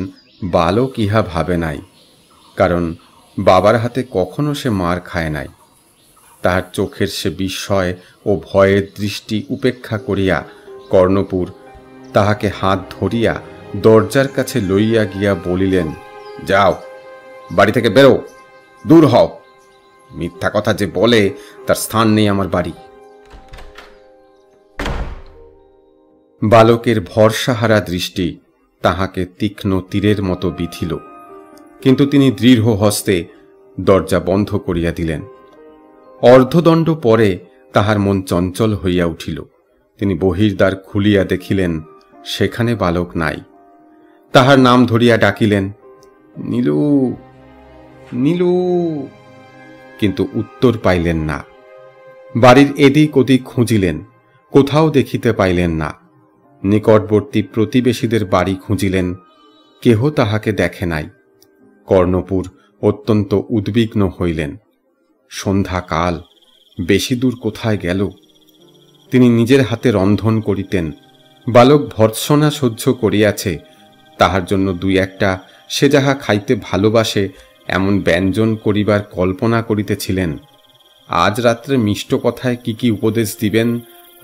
বালক ইহা ভাবে নাই, কারণ বাবার হাতে কখনো সে মার খায় নাই। তাহার চোখের সে বিস্ময় ও ভয়ের দৃষ্টি উপেক্ষা করিয়া কর্ণপুর তাহাকে হাত ধরিয়া দরজার কাছে লইয়া গিয়া বলিলেন, যাও, বাড়ি থেকে বেরো, দূর হও। মিথ্যা কথা যে বলে তার স্থান নেই আমার বাড়ি। বালকের ভরসাহারা দৃষ্টি তাহাকে তীক্ষ্ণ তীরের মতো বিঁধিল, কিন্তু তিনি দৃঢ় হস্তে দরজা বন্ধ করিয়া দিলেন। অর্ধদণ্ড পরে তাহার মন চঞ্চল হইয়া উঠিল। তিনি বহির্দ্বার খুলিয়া দেখিলেন, সেখানে বালক নাই। তাহার নাম ধরিয়া ডাকিলেন, নীলু, নীলু, কিন্তু উত্তর পাইলেন না। বাড়ির এদিক ওদিক খুঁজিলেন, কোথাও দেখিতে পাইলেন না। নিকটবর্তী প্রতিবেশীদের বাড়ি খুঁজিলেন, কেহ তাহাকে দেখে নাই। কর্ণপুর অত্যন্ত উদ্বিগ্ন হইলেন। সন্ধ্যাকাল, বেশি দূর কোথায় গেল? তিনি নিজের হাতে রন্ধন করিতেন। বালক ভর্ৎসনা সহ্য করিয়াছে, তাহার জন্য দুই একটা সে যাহা খাইতে ভালোবাসে এমন ব্যঞ্জন করিবার কল্পনা করিতেছিলেন। আজ রাত্রে মিষ্ট কথায় কি কি উপদেশ দিবেন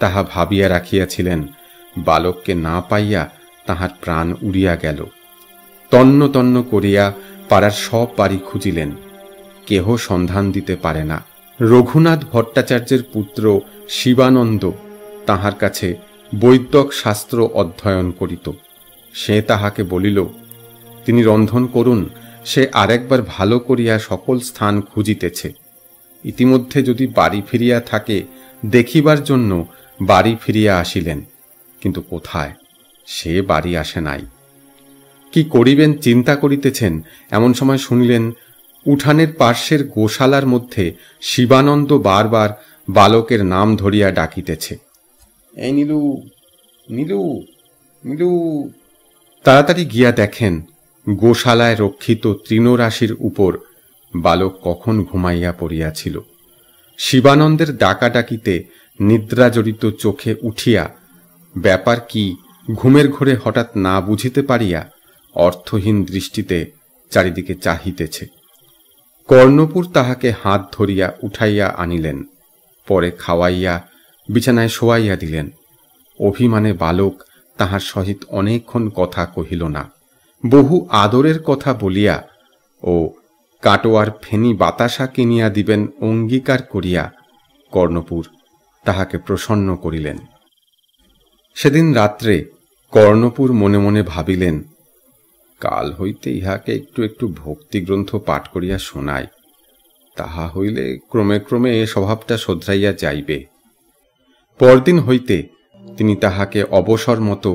তাহা ভাবিয়া রাখিয়াছিলেন। বালককে না পাইয়া তাহার প্রাণ উড়িয়া গেল। তন্ন তন্ন করিয়া পাড়ার সব বাড়ি খুঁজিলেন, কেহ সন্ধান দিতে পারে না। রঘুনাথ ভট্টাচার্যের পুত্র শিবানন্দ তাহার কাছে বৈদ্যক শাস্ত্র অধ্যয়ন করিত। সে তাহাকে বলিল, তিনি রন্ধন করুন, সে আরেকবার ভালো করিয়া সকল স্থান খুঁজিতেছে। ইতিমধ্যে যদি বাড়ি ফিরিয়া থাকে দেখিবার জন্য বাড়ি ফিরিয়া আসিলেন, কিন্তু কোথায়, সে বাড়ি আসে নাই। কি করিবেন চিন্তা করিতেছেন, এমন সময় শুনিলেন উঠানের পার্শ্বের গোশালার মধ্যে শিবানন্দ বারবার বালকের নাম ধরিয়া ডাকিতেছে, এই নীলু, নীলু, নীলু। তাড়াতাড়ি গিয়া দেখেন গোশালায় রক্ষিত তৃণরাশির উপর বালক কখন ঘুমাইয়া পড়িয়াছিল। শিবানন্দের ডাকাডাকিতে নিদ্রাজড়িত চোখে উঠিয়া ব্যাপার কি ঘুমের ঘোরে হঠাৎ না বুঝিতে পারিয়া অর্থহীন দৃষ্টিতে চারিদিকে চাহিতেছে। কর্ণপুর তাহাকে হাত ধরিয়া উঠাইয়া আনিলেন, পরে খাওয়াইয়া বিছানায় শোয়াইয়া দিলেন। অভিমানে বালক তাহার সহিত অনেকক্ষণ কথা কহিল না। বহু আদরের কথা বলিয়া ও কাটোয়ার ফেনি বাতাসা কিনিয়া দিবেন অঙ্গীকার করিয়া কর্ণপুর তাহাকে প্রসন্ন করিলেন। সেদিন রাত্রে কর্ণপুর মনে মনে ভাবিলেন, কাল হইতে ইহাকে একটু একটু ভক্তিগ্রন্থ পাঠ করিয়া শোনায়, তাহা হইলে ক্রমে ক্রমে এ স্বভাবটা শোধরাইয়া যাইবে। পরদিন হইতে তিনি তাহাকে অবসর মতো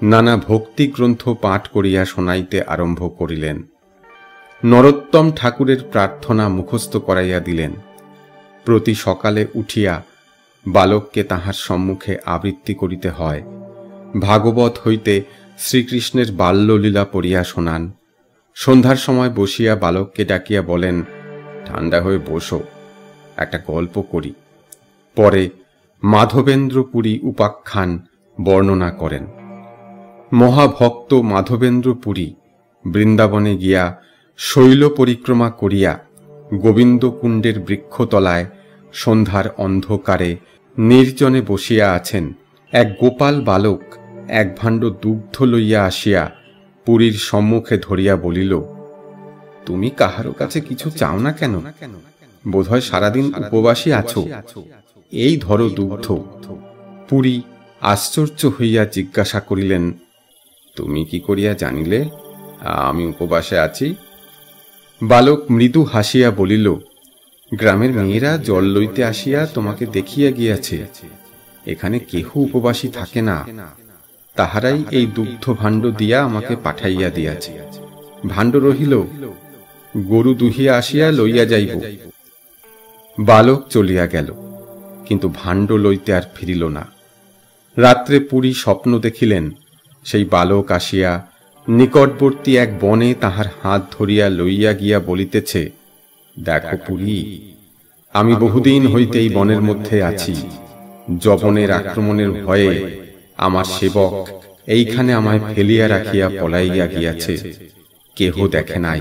নানা ভক্তিগ্রন্থ পাঠ করিয়া শোনাইতে আরম্ভ করিলেন। নরোত্তম ঠাকুরের প্রার্থনা মুখস্থ করাইয়া দিলেন। প্রতি সকালে উঠিয়া বালককে তাহার সম্মুখে আবৃত্তি করিতে হয়। ভাগবত হইতে শ্রীকৃষ্ণের বাল্যলীলা পড়িয়া শোনান। সন্ধ্যার সময় বসিয়া বালককে ডাকিয়া বলেন, ঠান্ডা হয়ে বসো, একটা গল্প করি। পরে মাধবেন্দ্রপুরী উপাখ্যান বর্ণনা করেন। মহাভক্ত মাধবেন্দ্রপুরী বৃন্দাবনে গিয়া শৈল পরিক্রমা করিয়া গোবিন্দকুণ্ডের বৃক্ষতলায় সন্ধ্যার অন্ধকারে নির্জনে বসিয়া আছেন। এক গোপাল বালক এক ভাণ্ড দুগ্ধ লইয়া আসিয়া পুরীর সম্মুখে ধরিয়া বলিল, তুমি কাহারও কাছে কিছু চাও না কেন? বোধহয় সারাদিন উপবাসী আছো, এই ধরো দুগ্ধ। পুরী আশ্চর্য হইয়া জিজ্ঞাসা করিলেন, তুমি কি করিয়া জানিলে আমি উপবাসে আছি? বালক মৃদু হাসিয়া বলিল, গ্রামের মেয়েরা জল লইতে আসিয়া তোমাকে দেখিয়া গিয়াছে। এখানে কেহ উপবাসী থাকে না, তাহারাই এই দুগ্ধ ভাণ্ড দিয়া আমাকে পাঠাইয়া দিয়াছে। ভাণ্ড রহিল, গরু দুহিয়া আসিয়া লইয়া যাইব। বালক চলিয়া গেল, কিন্তু ভাণ্ড লইতে আর ফিরিল না। রাত্রে পুরী স্বপ্ন দেখিলেন, সেই বালক আসিয়া নিকটবর্তী এক বনে তাহার হাত ধরিয়া লইয়া গিয়া বলিতেছে, দেখো পুরী, আমি বহুদিন হইতে এই বনের মধ্যে আছি। যবনের আক্রমণের ভয়ে আমার সেবক এইখানে আমায় ফেলিয়া রাখিয়া পলাইয়া গিয়াছে। কেহ দেখে নাই,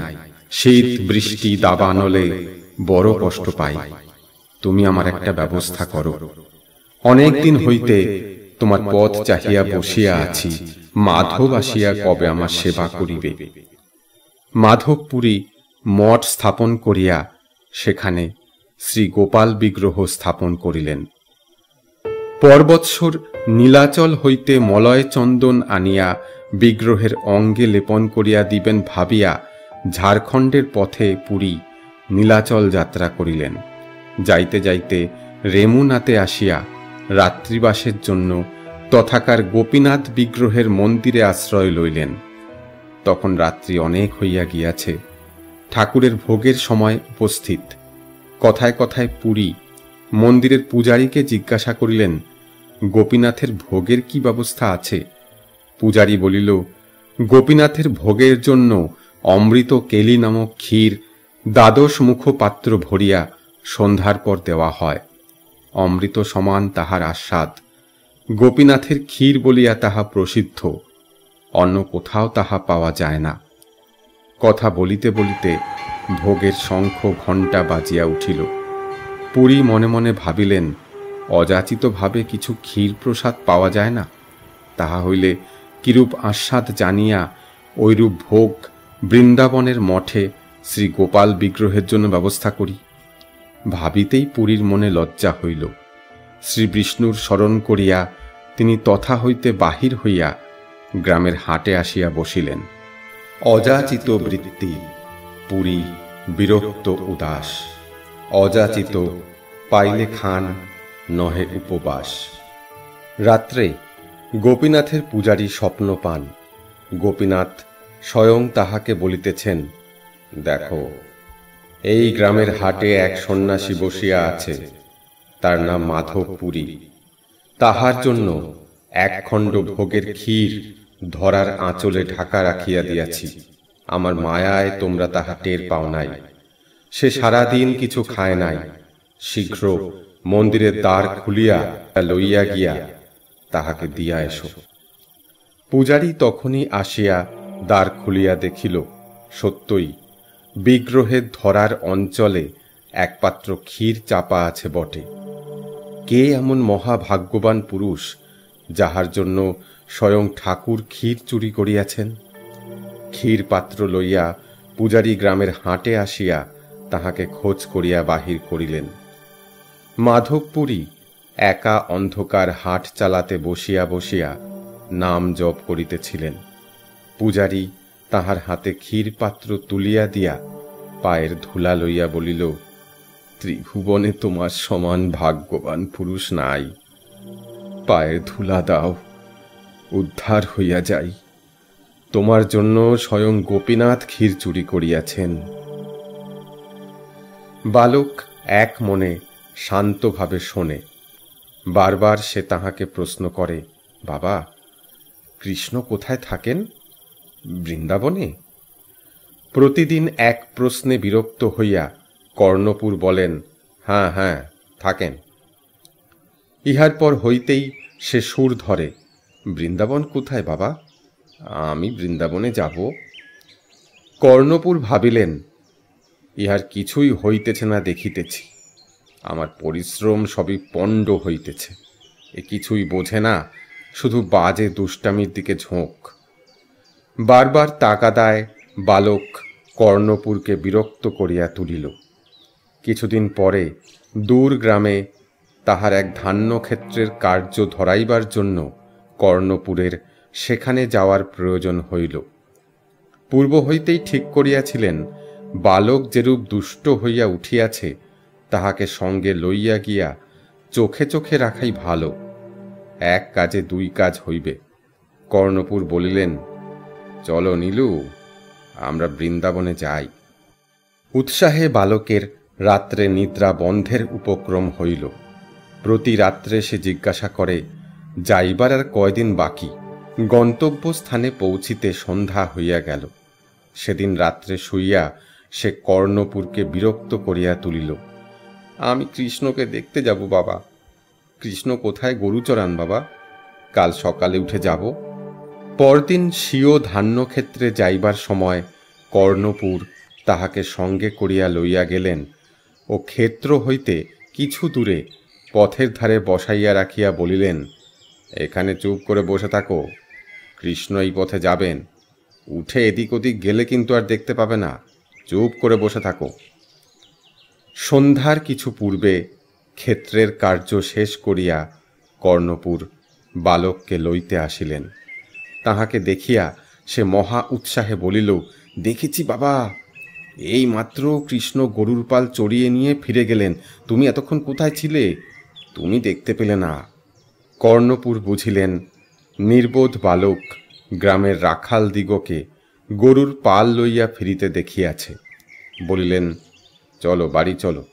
শীত বৃষ্টি দাবানলে বড় কষ্ট পাই। তুমি আমার একটা ব্যবস্থা করো। অনেক দিন হইতে তোমার পথ চাহিয়া বসিয়া আছি, মাধব আসিয়া কবে আমার সেবা করিবে? মাধবপুরী মঠ স্থাপন করিয়া সেখানে শ্রী গোপাল বিগ্রহ স্থাপন করিলেন। পরবৎসর নীলাচল হইতে মলয় চন্দন আনিয়া বিগ্রহের অঙ্গে লেপন করিয়া দিবেন ভাবিয়া ঝাড়খণ্ডের পথে পুরী নীলাচল যাত্রা করিলেন। যাইতে যাইতে রেমুনাতে আসিয়া রাত্রিবাসের জন্য তথাকার গোপীনাথ বিগ্রহের মন্দিরে আশ্রয় লইলেন। তখন রাত্রি অনেক হইয়া গিয়াছে, ঠাকুরের ভোগের সময় উপস্থিত। কথায় কথায় পুরী মন্দিরের পূজারীকে জিজ্ঞাসা করিলেন, গোপীনাথের ভোগের কি ব্যবস্থা আছে? পূজারী বলিল, গোপীনাথের ভোগের জন্য অমৃত কেলি নামক ক্ষীর 12 মুখপাত্র ভরিয়া সন্ধ্যার পর দেওয়া হয়। অমৃত সমান তাহার আস্বাদ। গোপীনাথের ক্ষীর বলিয়া তাহা প্রসিদ্ধ, অন্য কোথাও তাহা পাওয়া যায় না। কথা বলিতে বলিতে ভোগের শঙ্খ ঘণ্টা বাজিয়া উঠিল। পুরী মনে মনে ভাবিলেন, অযাচিতভাবে কিছু ক্ষীর প্রসাদ পাওয়া যায় না? তাহা হইলে কিরূপ আস্বাদ জানিয়া ঐরূপ ভোগ বৃন্দাবনের মঠে শ্রী গোপাল বিগ্রহের জন্য ব্যবস্থা করি। ভাবিতেই পুরীর মনে লজ্জা হইল। শ্রী বিষ্ণুর স্মরণ করিয়া তিনি তথা হইতে বাহির হইয়া গ্রামের হাটে আসিয়া বসিলেন। অযাচিত বৃত্তি, পুরী বিরক্ত উদাস। অযাচিত পাইলে খান, নহে উপবাস। রাত্রে গোপীনাথের পূজারী স্বপ্ন পান। গোপীনাথ স্বয়ং তাহাকে বলিতেছেন, দেখো, এই গ্রামের হাটে এক সন্ন্যাসী বসিয়া আছে, তার নাম মাধবপুরী। তাহার জন্য এক খণ্ড ভোগের ক্ষীর ধরার আঁচলে ঢাকা রাখিয়া দিয়াছি। আমার মায়ায় তোমরা তাহা টের পাও নাই। সে সারাদিন কিছু খায় নাই। শীঘ্র মন্দিরের দ্বার খুলিয়া লইয়া গিয়া তাহাকে দিয়া এসো। পূজারী তখনই আসিয়া দ্বার খুলিয়া দেখিল, সত্যই বিগ্রহের ধরার অঞ্চলে এক পাত্র ক্ষীর চাপা আছে বটে। কে এমন মহাভাগ্যবান পুরুষ যাহার জন্য স্বয়ং ঠাকুর ক্ষীর চুরি করিয়াছেন? ক্ষীর পাত্র লইয়া পূজারী গ্রামের হাটে আসিয়া তাহাকে খোঁজ করিয়া বাহির করিলেন। মাধবপুরী একা অন্ধকার হাট চালাতে বসিয়া বসিয়া নাম জপ করিতেছিলেন। পূজারী তাহার হাতে ক্ষীর পাত্র তুলিয়া দিয়া পায়ের ধুলা লইয়া বলিল, ত্রিভুবনে তোমার সমান ভাগ্যবান পুরুষ নাই, পায়ের ধুলা দাও, উদ্ধার হইয়া যাই। তোমার জন্য স্বয়ং গোপীনাথ ক্ষীর চুরি করিয়াছেন। বালক এক মনে শান্তভাবে শোনে। বারবার সে তাহাকে প্রশ্ন করে, বাবা, কৃষ্ণ কোথায় থাকেন? বৃন্দাবনে? প্রতিদিন এক প্রশ্নে বিরক্ত হইয়া কর্ণপুর বলেন, হ্যাঁ হ্যাঁ থাকেন। ইহার পর হইতেই সে সুর ধরে, বৃন্দাবন কোথায় বাবা? আমি বৃন্দাবনে যাব। কর্ণপুর ভাবিলেন, ইহার কিছুই হইতেছে না দেখিতেছি, আমার পরিশ্রম সবই পণ্ড হইতেছে। এ কিছুই বোঝে না, শুধু বাজে দুষ্টামির দিকে ঝোঁক। বারবার তাগাদায় বালক কর্ণপুরকে বিরক্ত করিয়া তুলিল। কিছুদিন পরে দূর গ্রামে তাহার এক ধান্যক্ষেত্রের কার্য ধরাইবার জন্য কর্ণপুরের সেখানে যাওয়ার প্রয়োজন হইল। পূর্ব হইতেই ঠিক করিয়াছিলেন, বালক যেরূপ দুষ্ট হইয়া উঠিয়াছে তাহাকে সঙ্গে লইয়া গিয়া চোখে চোখে রাখাই ভালো। এক কাজে দুই কাজ হইবে। কর্ণপুর বলিলেন, চলো নীলু, আমরা বৃন্দাবনে যাই। উৎসাহে বালকের রাত্রে নিদ্রা বন্ধের উপক্রম হইল। প্রতি রাত্রে সে জিজ্ঞাসা করে, যাইবার আর কয়দিন বাকি? গন্তব্যস্থানে পৌঁছিতে সন্ধ্যা হইয়া গেল। সেদিন রাত্রে শুইয়া সে কর্ণপুরকে বিরক্ত করিয়া তুলিল, আমি কৃষ্ণকে দেখতে যাব বাবা। কৃষ্ণ কোথায় গরু চরান বাবা? কাল সকালে উঠে যাব। পরদিন স্বীয় ধান্যক্ষেত্রে যাইবার সময় কর্ণপুর তাহাকে সঙ্গে করিয়া লইয়া গেলেন ও ক্ষেত্র হইতে কিছু দূরে পথের ধারে বসাইয়া রাখিয়া বলিলেন, এখানে চুপ করে বসে থাকো, কৃষ্ণ এই পথে যাবেন, উঠে এদিক ওদিক গেলে কিন্তু আর দেখতে পাবে না, চুপ করে বসে থাকো। সন্ধ্যার কিছু পূর্বে ক্ষেত্রের কার্য শেষ করিয়া কর্ণপুর বালককে লইতে আসিলেন। তাহাকে দেখিয়া সে মহা উৎসাহে বলিল, দেখেছি বাবা, এই মাত্র কৃষ্ণ গরুর পাল চড়িয়ে নিয়ে ফিরে গেলেন, তুমি এতক্ষণ কোথায় ছিলে? তুমি দেখতে পেলে না। কর্ণপুর বুঝিলেন নির্বোধ বালক গ্রামের রাখাল দিগকে গরুর পাল লইয়া ফিরিতে দেখিয়াছে। বলিলেন, চলো বাড়ি চলো,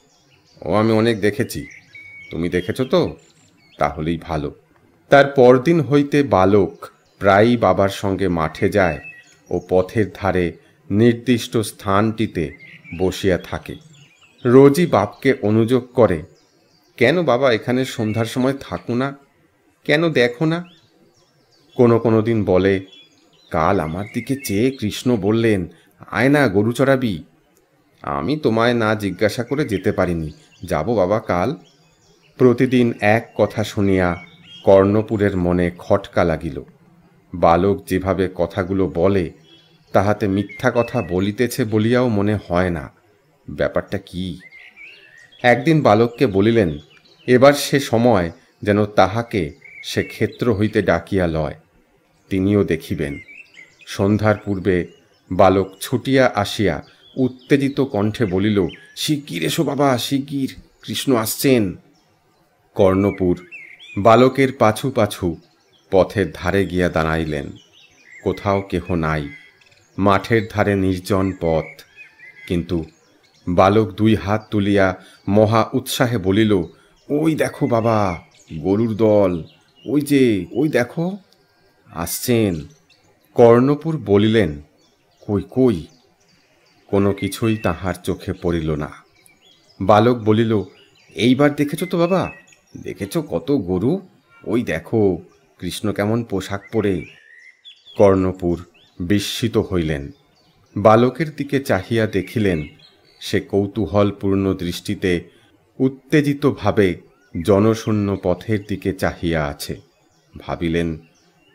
ও আমি অনেক দেখেছি, তুমি দেখেছ তো? তাহলেই ভালো। তার পরদিন হইতে বালক প্রায়ই বাবার সঙ্গে মাঠে যায় ও পথের ধারে নির্দিষ্ট স্থানটিতে বসিয়া থাকে। রোজই বাপকে অনুযোগ করে, কেন বাবা এখানে সন্ধ্যার সময় থাকো না? কেন দেখো না? কোনো দিন বলে, কাল আমার দিকে চেয়ে কৃষ্ণ বললেন, আয় না গরু চড়াবি। আমি তোমায় না জিজ্ঞাসা করে যেতে পারিনি, যাব বাবা কাল। প্রতিদিন এক কথা শুনিয়া কর্ণপুরের মনে খটকা লাগিল। বালক যেভাবে কথাগুলো বলে তাহাতে মিথ্যা কথা বলিতেছে বলিয়াও মনে হয় না। ব্যাপারটা কি? একদিন বালককে বলিলেন, এবার সে সময় যেন তাহাকে সে ক্ষেত্র হইতে ডাকিয়া লয়, তিনিও দেখিবেন। সন্ধ্যার পূর্বে বালক ছুটিয়া আসিয়া উত্তেজিত কণ্ঠে বলিল, শিগগির এসো বাবা, শিগগির, কৃষ্ণ আসছেন। কর্ণপুর বালকের পাছু পাছু পথের ধারে গিয়া দাঁড়াইলেন। কোথাও কেহ নাই, মাঠের ধারে নির্জন পথ। কিন্তু বালক দুই হাত তুলিয়া মহা উৎসাহে বলিল, ওই দেখো বাবা, গরুর দল, ওই যে, ওই দেখো আসছেন। কর্ণপুর বলিলেন, কই কই? কোনো কিছুই তাহার চোখে পড়িল না। বালক বলিল, এইবার দেখেছ তো বাবা? দেখেছ কত গরু? ওই দেখো কৃষ্ণ কেমন পোশাক পরে। কর্ণপুর বিস্মিত হইলেন। বালকের দিকে চাহিয়া দেখিলেন সে কৌতূহলপূর্ণ দৃষ্টিতে উত্তেজিতভাবে জনশূন্য পথের দিকে চাহিয়া আছে। ভাবিলেন,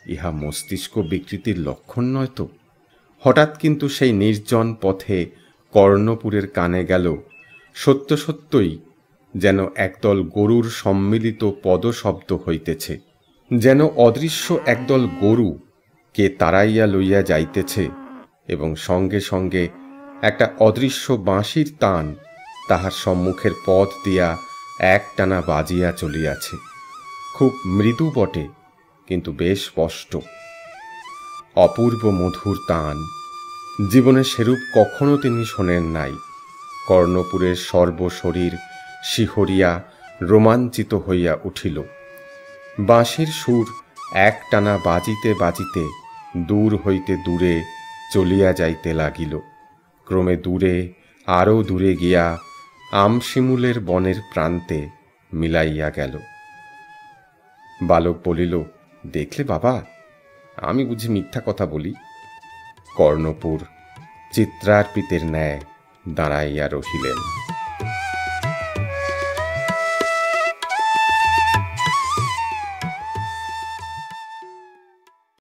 ইহা মস্তিষ্ক বিকৃতির লক্ষণ নয় তো? হঠাৎ কিন্তু সেই নির্জন পথে কর্ণপুরের কানে গেল, সত্য সত্যই যেন একদল গরুর সম্মিলিত পদশব্দ হইতেছে, যেন অদৃশ্য একদল গরু কে তাড়াইয়া লইয়া যাইতেছে এবং সঙ্গে সঙ্গে একটা অদৃশ্য বাঁশির তান তাহার সম্মুখের পথ দিয়া একটানা বাজিয়া চলিয়াছে। খুব মৃদু বটে, কিন্তু বেশ স্পষ্ট। অপূর্ব মধুর তান। জীবনে সেরূপ কখনো তিনি শোনেন নাই। কর্ণপুরের সর্বশরীর শিহরিয়া রোমাঞ্চিত হইয়া উঠিল। বাঁশির সুর একটানা বাজিতে বাজিতে দূর হইতে দূরে চলিয়া যাইতে লাগিল। ক্রমে দূরে, আরও দূরে গিয়া আমশিমুলের বনের প্রান্তে মিলাইয়া গেল। বালক বলিল, দেখলে বাবা, আমি বুঝি মিথ্যা কথা বলি? কর্ণপুর চিত্রার্পিতের ন্যায় দাঁড়াইয়া রহিলেন।